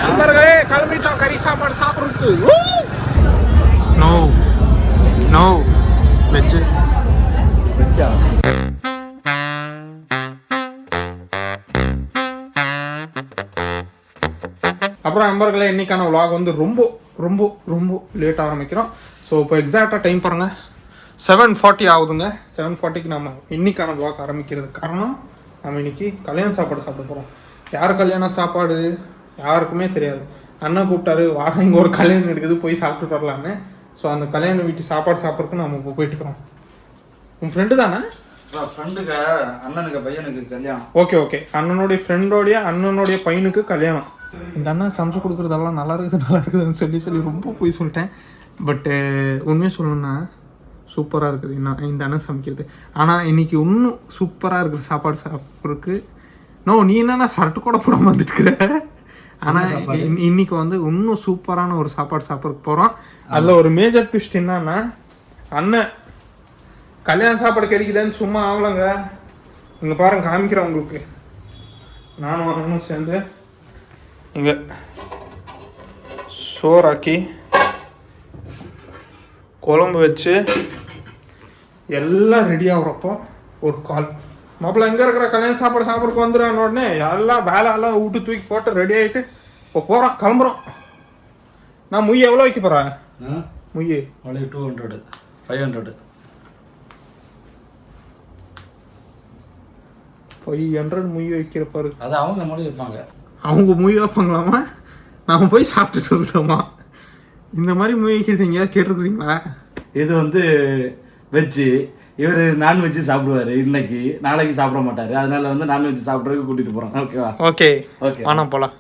நண்பர்களே கிளம்பிட்டோம் கறி சாப்பாடு சாப்பிட்றதுக்கு. நோ நோ வெஜ் வெஜ்ஜா. அப்புறம் நண்பர்களே இன்னைக்கான vlog வந்து ரொம்ப ரொம்ப ரொம்ப லேட் ஆரம்பிக்கிறோம். ஸோ இப்போ எக்ஸாக்டாக டைம் பாருங்கள் 7:40 ஆகுதுங்க. 7:40க்கு நம்ம இன்னைக்கான vlog ஆரம்பிக்கிறதுக்கு காரணம் நம்ம இன்னைக்கு கல்யாண சாப்பாடு சாப்பிட போகிறோம். யார் கல்யாண சாப்பாடு யாருக்குமே தெரியாது. அண்ணன் கூப்பிட்டாரு வாடகை இங்கே ஒரு கல்யாணம் எடுக்குது போய் சாப்பிட்டு வரலான்னு. ஸோ அந்த கல்யாண வீட்டு சாப்பாடு சாப்பிட்றதுக்கு நம்ம இப்போ போயிட்டுருக்கோம். உன் ஃப்ரெண்டு தானே? ஃப்ரெண்டுக்கு அண்ணனுக்கு பையனுக்கு கல்யாணம். ஓகே ஓகே, அண்ணனுடைய பையனுக்கு கல்யாணம். இந்த அண்ணன் சமைச்சு கொடுக்குறதெல்லாம் நல்லா இருக்குதுன்னு சொல்லி ரொம்ப போய் சொல்லிட்டேன். பட்டு உண்மையாக சொல்லணுன்னா சூப்பராக இருக்குது இந்த அண்ணன் சமைக்கிறது. ஆனால் இன்றைக்கி இன்னும் சூப்பராக இருக்குது சாப்பாடு சாப்பிட்றதுக்கு. நீ என்னன்னா சரட்டு கூட போடாமல் வந்துட்டுருக்குற. ஆனால் இன்னைக்கு வந்து இன்னும் சூப்பரான ஒரு சாப்பாடு சாப்பிட்றதுக்கு போகிறோம். அதில் ஒரு மேஜர் ட்விஸ்ட் என்னன்னா, அண்ணன் கல்யாண சாப்பாடு கிடைக்குதுன்னு சும்மா ஆகலைங்க. இங்கே பாருங்க காமிக்கிறேன் உங்களுக்கு. நானும் அண்ணனும் சேர்ந்து இங்கே சோறாக்கி குழம்பு வச்சு எல்லாம் ரெடி ஆகுறப்போ ஒரு கால், மாப்பிள்ள எங்கே இருக்கிற கல்யாண சாப்பாடு சாப்பிட்றதுக்கு வந்துடுறான்னு உடனே எல்லாம் வேலையெல்லாம் விட்டு தூக்கி போட்டு ரெடி ஆகிட்டு இப்போ போகிறோம், கிளம்புறோம். நான் முய் எவ்வளோ வைக்க போகிறேன்? முய் 200 500 500 முய் வைக்கிற பாரு. அது அவங்க மொழி வைப்பாங்க. அவங்க முய் வைப்பாங்களாமா? நாம் போய் சாப்பிட்டு சொல்லிட்டோமா? இந்த மாதிரி முய் வைக்கிறது எங்கேயாவது கேட்டுருக்குறீங்களா? இது வந்து வெஜ்ஜு, இவர் நான்வெஜ்ஜு சாப்பிடுவாரு. இன்னைக்கு நாளைக்கு சாப்பிட மாட்டாரு. அதனால வந்து நான்வெஜ் சாப்பிட்றதுக்கு கூட்டிட்டு போறோம். ஓகேவா? ஓகே ஓகே, வாங்க போலாம்.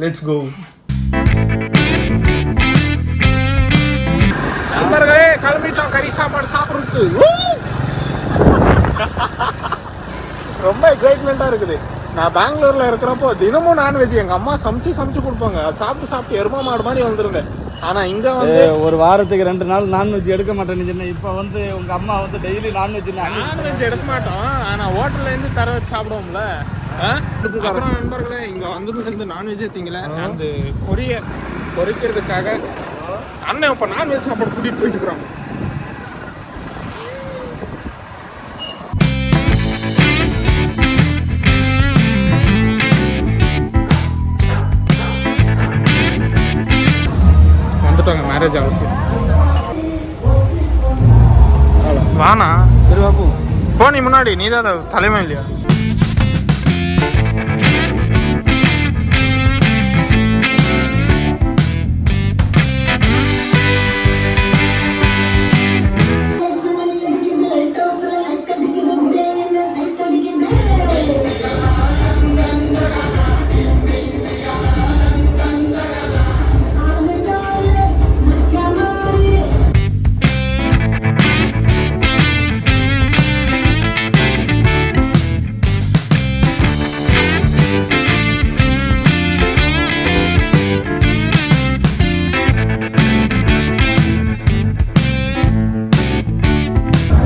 Let's go. நண்பர்களே கிளம்பிட்டோம் கறி சாப்பாடு சாப்பிட்றதுக்கு. ரொம்ப எக்ஸைட்மெண்ட்டாக இருக்குது. நான் பெங்களூரில் இருக்கிறப்போ தினமும் நான்வெஜ் எங்கள் அம்மா சமைச்சு கொடுப்பாங்க. அது சாப்பிட்டு எருமா மாடு மாதிரி வந்துருந்தேன். ஆனால் இங்கே வந்து ஒரு வாரத்துக்கு 2 நாள் நான்வெஜ் எடுக்க மாட்டேன்னு சொன்னேன். இப்போ வந்து உங்கள் அம்மா வந்து டெய்லி நான்வெஜ் எடுக்க மாட்டோம். ஆனால் ஹோட்டல்லேருந்து தர வச்சு சாப்பிடுவோம்ல. அப்புறம் நண்பர்களே இங்கே வந்து நான்வெஜ்ஜே திங்கல. அந்த பொரிக்கிறதுக்காக அண்ணன் இப்போ நான்வெஜ் சாப்பாடு கூட்டிகிட்டு போயிட்டு இருக்கிறோம். மேரேஜ் ஆகுது. வானா சரி பாப்பு போ. நீ முன்னாடி நீ தான் தலைமை இல்லையா?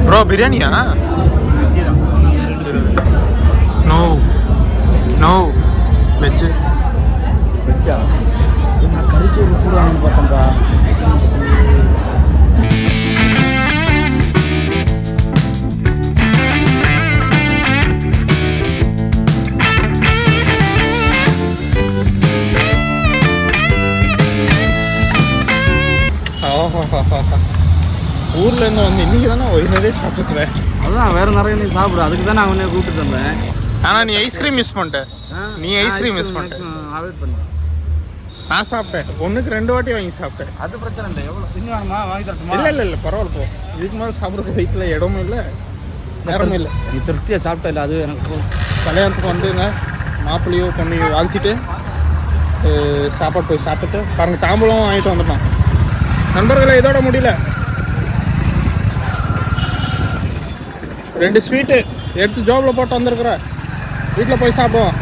ப்ரோ பிரியாணியா? நோ வெஜ் வெஜ்ஜா. நான் கறிச்சோறு போடுவாங்கன்னு பார்த்தேன்ப்பா. ஊர்லேருந்து வந்து இன்றைக்கி தானே ஒயினரே சாப்பிட்டுக்கிறேன். அதுதான் வேறு நிறைய நீ சாப்பிடு. அதுக்கு தான் நான் உன்னை கூப்பிட்டு வந்தேன். ஆனால் நீ ஐஸ்கிரீம் மிஸ் பண்ணிட்ட. அவாய்ட் பண்ண. நான் சாப்பிட்டேன். 1க்கு 2 வாட்டி வாங்கி சாப்பிட்டேன். அது பிரச்சனை இல்லை. எவ்வளோ இன்னும் வேணுமா வாங்கி தரட்டுமா? இல்லை பரவாயில்ல போ. இதுக்கு மேலே சாப்பிட்ற வயிற்றுல இடமும் இல்லை நேரமும் இல்லை. நீ திருப்தியாக சாப்பிட்டா இல்லை. அது எனக்கு கல்யாணத்துக்கு வந்துங்க மாப்பிள்ளையோ பொண்ணையோ வாழ்த்திட்டு சாப்பாடு போய் சாப்பிட்டுட்டு பாருங்கள் தாம்பூலம் வாங்கிட்டு வந்துட்டோம். நண்பர்களை இதோட முடியல. 2 ஸ்வீட்டு எடுத்து ஜோபில் போட்டு வந்துருக்குற. வீட்டில் போய் சாப்பிடுவோம்.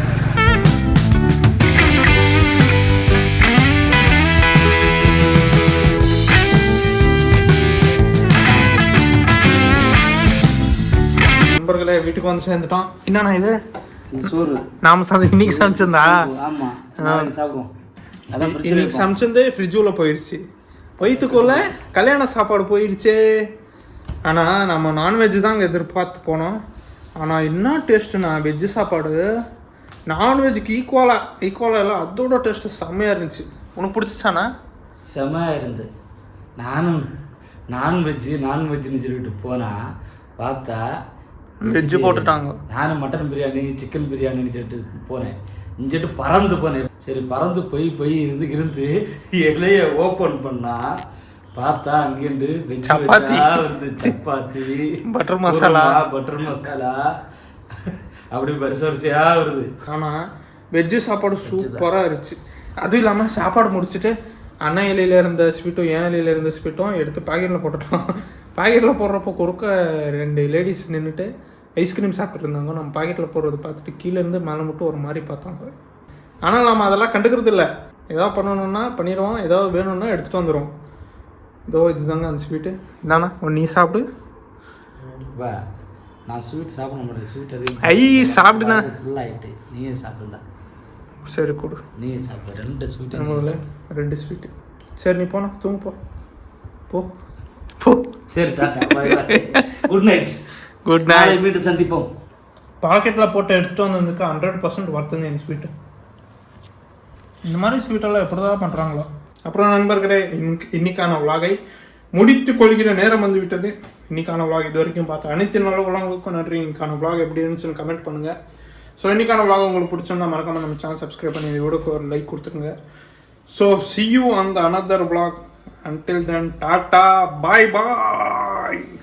நண்பர்களே வீட்டுக்கு வந்து சேர்ந்துட்டோம். என்னண்ணா இது இது சோறு. நாம இன்னைக்கு சமைச்சிருந்தா ஆமா, நாளைக்கு சாப்பிடுவோம். அதான் பிரச்சனை. இன்னைக்கு சமைச்சிருந்து ஃப்ரிட்ஜுல போயிடுச்சு. வயிற்றுக்குள்ள கல்யாண சாப்பாடு போயிடுச்சே. ஆனால் நம்ம நான்வெஜ் தாங்க எதிர்பார்த்து போனோம். ஆனால் என்ன டேஸ்ட்டுண்ணா வெஜ்ஜு சாப்பாடு நான்வெஜ்ஜுக்கு ஈக்குவலாக இல்லை, அதோட டேஸ்ட்டு செம்மையாக இருந்துச்சு. உனக்கு பிடிச்சிச்சாண்ணா? செம்மையாக இருந்து. நானும் நான்வெஜ்ஜுன்னு சொல்லிட்டு போனால் பார்த்தா வெஜ்ஜு போட்டுட்டாங்க. நானும் மட்டன் பிரியாணி சிக்கன் பிரியாணின்னு சொல்லிட்டு போனேன். இங்கிட்டு பறந்து போனேன். சரி பறந்து போய் இருந்து இலைய ஓப்பன் பண்ணா பார்த்தா அங்கேருந்து சப்பாத்தி வருது. சப்பாத்தி, பட்டர் மசாலா அப்படி வரிசையா வருது. ஆனால் வெஜ்ஜு சாப்பாடு சூப்பராக இருந்துச்சு. அதுவும் இல்லாமல் சாப்பாடு முடிச்சுட்டு அண்ணா இலையில் இருந்த ஸ்வீட்டும் என் இலையில் இருந்த ஸ்வீட்டும் எடுத்து பாக்கெட்டில் போட்டுட்டோம். பாக்கெட்டில் போடுறப்போ குறுக்க 2 லேடிஸ் நின்றுட்டு ஐஸ்கிரீம் சாப்பிட்டு இருந்தாங்க. நம்ம பாக்கெட்டில் போடுறது பார்த்துட்டு கீழேருந்து மேலே மட்டும் ஒரு மாதிரி பார்த்தாங்க. ஆனால் நம்ம அதெல்லாம் கண்டுக்கிறது இல்லை. ஏதாவது பண்ணணுன்னா பண்ணிடுவோம், ஏதாவது வேணும்னா எடுத்துகிட்டு வந்துடுவோம். இதோ இதுதாங்க அந்த ஸ்வீட்டு. இதாண்ணா நீ சாப்பிடு. வா, நான் ஸ்வீட் சாப்பிட மாட்டேன். ஸ்வீட் அதிகம் ஐ சாப்பிடுண்ணா. ஃபுல்லாகிட்டு நீயே சாப்பிடுந்தா. சரி கொடு. நீயே சாப்பிடு. 2 ஸ்வீட்டு. முதல்ல 2 ஸ்வீட்டு. சரி நீ போனா தூங்கு போ. சரி டாட்டா, bye bye. Good night. Good night. மீண்டும் சந்திப்போம். பாக்கெட்டில் போட்டு எடுத்துகிட்டு வந்ததுக்கு 100% வர்த்துங்க இந்த ஸ்வீட்டு. இந்த மாதிரி ஸ்வீட்டெல்லாம் எப்படி தான் பண்ணுறாங்களோ. அப்புறம் நண்பர்களே, இன்னைக்கான விலாகை முடித்து கொள்கிற நேரம் வந்து விட்டது. இன்னைக்கான விலாக் இது வரைக்கும் பார்த்த அனைத்து நல்ல விலாங்களுக்கும் நன்றி. இன்னைக்கான விலாக் எப்படி இருந்துச்சுன்னு கமெண்ட் பண்ணுங்கள். ஸோ இன்னைக்கான விலாக் உங்களுக்கு பிடிச்சிருந்தா மறக்காமல் நம்ம சேனல் சப்ஸ்கிரைப் பண்ணி இந்த வீடியோக்கு ஒரு லைக் கொடுத்துருங்க. So see you on the another vlog. Until then, tata, bye bye.